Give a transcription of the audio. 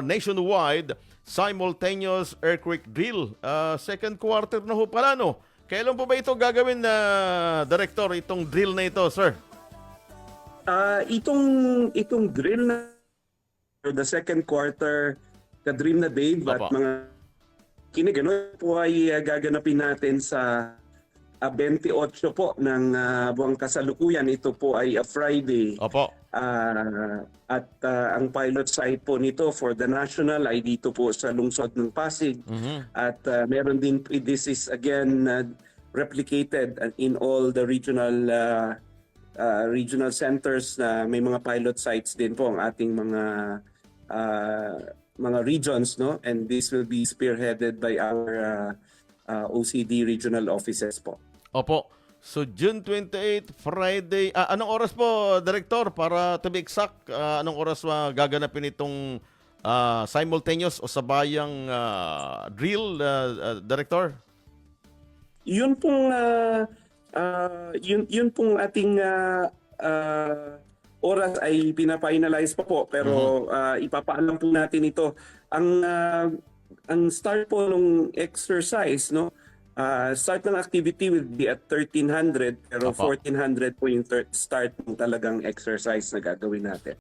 nationwide simultaneous earthquake drill. Second quarter na ho pala, no? Kailan po ba ito gagawin na, Director, itong drill na ito, sir? Itong drill na the second quarter, the drill na Dave at Opo. mga kinig, ano po ay gaganapin natin sa 28 po ng buwang kasalukuyan. Ito po ay a Friday. Opo. Ang pilot site po nito for the national ay dito po sa lungsod ng Pasig. At meron din, this is again replicated in all the regional centers na may mga pilot sites din po ang ating mga regions, no? And this will be spearheaded by our OCD regional offices po. Opo. So, June 28, Friday. Anong oras po, Director? Para to be exact, anong oras gaganapin itong simultaneous o sabayang drill, Director? Yun pong ating oras ay pina-finalize pa po, pero ipapaalam po natin ito. Ang start po ng exercise, no? Start ng activity will be at 1300, pero Opo. 1400 po yung start ng talagang exercise na gagawin natin.